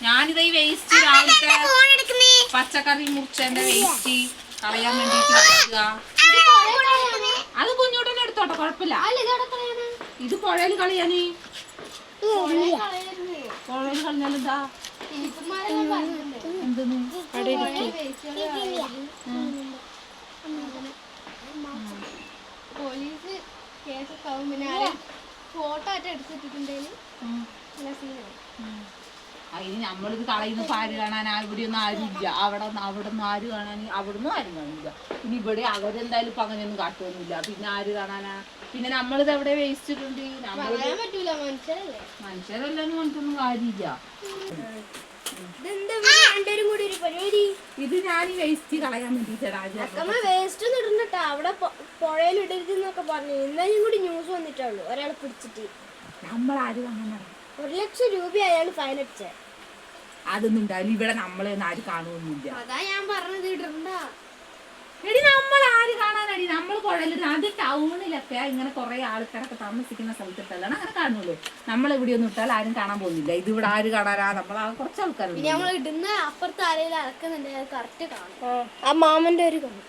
ഞാനിത് ഈ വേസ്റ്റ് രാവിലത്തെ പച്ചക്കറി മുറിച്ചതിന്റെ വേസ്റ്റ് കളയാൻ വേണ്ടിട്ട് അത് കുഞ്ഞോട്ടനെ എടുത്തോട്ടെ, കുഴപ്പമില്ല. ഇത് പുഴയിൽ കളയാന്, പുഴയിൽ കളഞ്ഞാലെന്താ എന്തെന്ന് പോലീസ് കേസൊക്കെ പിന്നെ ഫോട്ടോ ആയിട്ട് എടുത്തിട്ടുണ്ടെങ്കിൽ അതിന് നമ്മളിത് കളയുന്ന ആര് കാണാൻ? ഇവിടെ ഒന്നും ആരും ഇല്ല. അവിടെ നിന്ന് ആര് കാണാൻ? അവിടുന്ന് ആരും കാണില്ല. പിന്നെ ഇവിടെ അവരെന്തായാലും ഇപ്പൊ അങ്ങനെയൊന്നും കാട്ടുമൊന്നുമില്ല. പിന്നെ ആര് കാണാനാ? പിന്നെ നമ്മളിത് എവിടെ വേസ്റ്റ് ഇട്ടുണ്ട്? മനുഷ്യരെല്ലാരും പറഞ്ഞിട്ടൊന്നും കാര്യമില്ല. ഇത് ഞാൻ ഈ വേസ്റ്റ് കളയാൻ വേണ്ടിട്ടാ. വേസ്റ്റ് ഒന്നും ഇടണ്ടട്ടാ, അവിടെ പുഴയിൽ ഇടരുതെന്നൊക്കെ പറഞ്ഞു. ഇന്നലെയും കൂടി ന്യൂസ് വന്നിട്ടുള്ളൂ, ഒരാളെ പിടിച്ചിട്ട്. നമ്മളാര് കാണാനാ? 1,00,000 രൂപ അയാൾ ഫൈൻ അടിച്ച. അതൊന്നും ഉണ്ടാവില്ല. ഇവിടെ നമ്മളെ ആര് കാണുമൊന്നുമില്ല. അതാ ഞാൻ പറഞ്ഞത് ഇടണ്ട. എടി നമ്മൾ ആര് കാണാനടി? നമ്മൾ കുഴലിടുന്ന അത് ടൗണിലൊക്കെ ഇങ്ങനെ കുറെ ആൾക്കാരൊക്കെ താമസിക്കുന്ന സ്ഥലത്തിട്ടല്ല അങ്ങനെ കാണുള്ളൂ. നമ്മളിവിടെ ഒന്നും ഇട്ടാൽ ആരും കാണാൻ പോകുന്നില്ല. ഇത് ഇവിടെ ആര് കാണാനാ? നമ്മൾ കുറച്ച് ആൾക്കാരുണ്ട്. നമ്മൾ ഇടുന്ന അപ്പുറത്ത് ആരെങ്കിലും അളക്കുന്നുണ്ട്, കറക്റ്റ് കാണും. ആ മാമന്റെ ഒരു കാണും.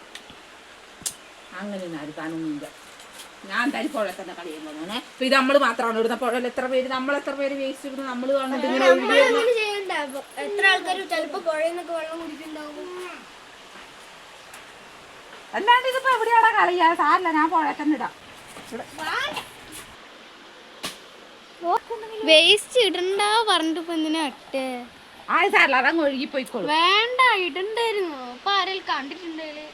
അങ്ങനെയൊന്നും ആരും കാണുന്നില്ല. ഞാൻ എന്തായാലും പുഴ തന്നെ കളിയാൻ പോകുന്നേ. ഇപ്പൊ ഇത് നമ്മള് മാത്രമാണ് ഇടുന്ന പുഴയിൽ എത്ര പേര്, നമ്മൾ എത്ര പേര് വേസ്റ്റ് ഇടുന്നു? നമ്മള് കാണുന്നത് ചെയ്യണ്ട. എത്ര ആൾക്കാർ ചിലപ്പോ പുഴയെന്നൊക്കെ വെള്ളം കുടിക്കുന്നുണ്ടാവും. അല്ലാണ്ട് ഇതിപ്പോ എവിടെയാടാ കളിയാ? സാരല്ല, ഞാൻ പുഴ തന്നെ ഇടാം. വേസ്റ്റ് ഇടണ്ട പറഞ്ഞിട്ട് ഇപ്പൊ എന്തിനാ ഇട്ടേ? ആ സാരല്ല, അതങ്ങ് ഒഴുകി പോയിക്കോളൂ. വേണ്ട, ഇടണ്ടായിരുന്നു. അപ്പൊ ആരെങ്കിലും കണ്ടിട്ടുണ്ടല്ലേ?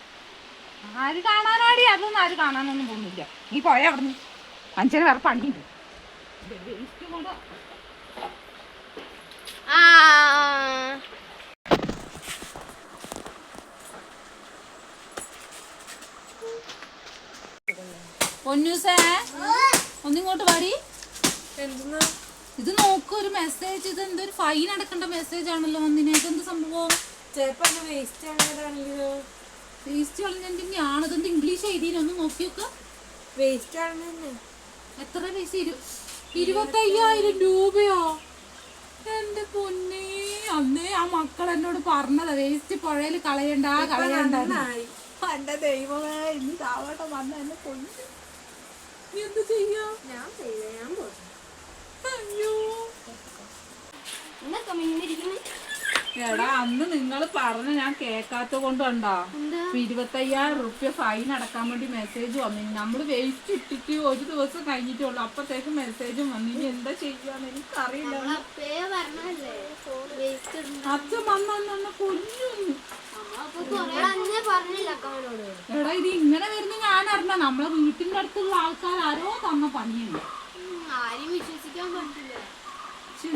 ആര് കാണാനാടി? അതൊന്നും ആര് കാണാനൊന്നും പോകുന്നില്ല. നീ പോയ അവിടുന്ന്. മനുഷ്യന് വേറെ പണിയുണ്ട്. പൊന്നൂസേ, ഒന്നിങ്ങോട്ട് പാടി. ഇത് നോക്ക്, ഒരു മെസ്സേജ്. ഇത് എന്തൊരു ഫൈൻ അടക്കേണ്ട മെസ്സേജ് ആണല്ലോ വന്നിന്. ഇതെന്ത് സംഭവം? വേസ്റ്റ് കളഞ്ഞാണ്. ഇതെന്ത് ഇംഗ്ലീഷ് എഴുതിനൊന്ന് നോക്കി നോക്ക. എത്ര പൈസ? 25,000 രൂപയോ? എന്റെ പൊന്നേ, അന്നേ ആ മക്കൾ എന്നോട് പറഞ്ഞതാ വേസ്റ്റ് പുഴയിൽ കളയണ്ട കളയണ്ട. എന്റെ ദൈവമേ, ഇന്ന് താവട്ടെ വന്ന എന്നെ കൊണ്ടു. നീ എന്ത് ചെയ്യാ? അയ്യോ എടാ, അന്ന് നിങ്ങൾ പറഞ്ഞ ഞാൻ കേക്കാത്ത കൊണ്ടുണ്ടോ 25,000 റുപ്യ ഫൈൻ അടക്കാൻ വേണ്ടി മെസ്സേജ് വന്നു. നമ്മള് വേസ്റ്റ് ഇട്ടിട്ട് ഒരു ദിവസം കഴിഞ്ഞിട്ടുള്ളൂ, അപ്പത്തേക്ക് മെസ്സേജും വന്നു. ഇനി എന്താ ചെയ്യാന്ന് എനിക്കറിയില്ല. അച്ഛൻ വന്നെ കൊല്ലുന്നു. എടാ, ഇത് ഇങ്ങനെ വരുന്ന ഞാൻ അറിഞ്ഞ നമ്മളെ വീട്ടിന്റെ അടുത്തുള്ള ആൾക്കാർ ആരോ തന്ന പണിയുണ്ട്. ആരും വിശ്വസിക്കാൻ പറ്റില്ല.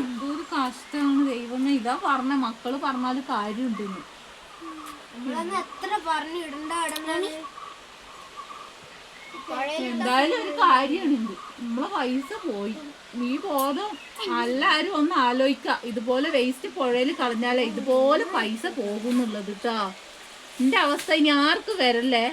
എന്തൊരു കഷ്ടമാണ് ദൈവമേ. ഇതാ പറഞ്ഞ മക്കള് പറഞ്ഞാല് കാര്യമുണ്ടെന്ന്. എന്തായാലും ഒരു കാര്യമുണ്ട്, നമ്മളെ പൈസ പോയി. നീ ബോധം എല്ലാരും ഒന്ന് ആലോചിക്ക. ഇതുപോലെ വേസ്റ്റ് പുഴയിൽ കളഞ്ഞാലേ ഇതുപോലെ പൈസ പോകുന്നുള്ളത് കേട്ടാ. എന്റെ അവസ്ഥ ഇനി ആർക്ക് വരല്ലേ.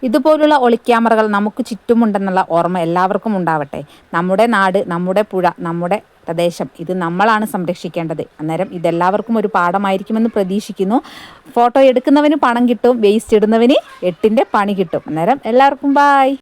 ഇതുപോലുള്ള ഒളിക്യാമറകൾ നമുക്ക് ചുറ്റുമുണ്ടെന്നുള്ള ഓർമ്മ എല്ലാവർക്കും ഉണ്ടാവട്ടെ. നമ്മുടെ നാട്, നമ്മുടെ പുഴ, നമ്മുടെ പ്രദേശം, ഇത് നമ്മളാണ് സംരക്ഷിക്കേണ്ടത്. അന്നേരം ഇതെല്ലാവർക്കും ഒരു പാഠമായിരിക്കുമെന്ന് പ്രതീക്ഷിക്കുന്നു. ഫോട്ടോ എടുക്കുന്നവന് പണം കിട്ടും, വേസ്റ്റ് ഇടുന്നവന് 8ന്റെ പണി കിട്ടും. അന്നേരം എല്ലാവർക്കും ബായ്.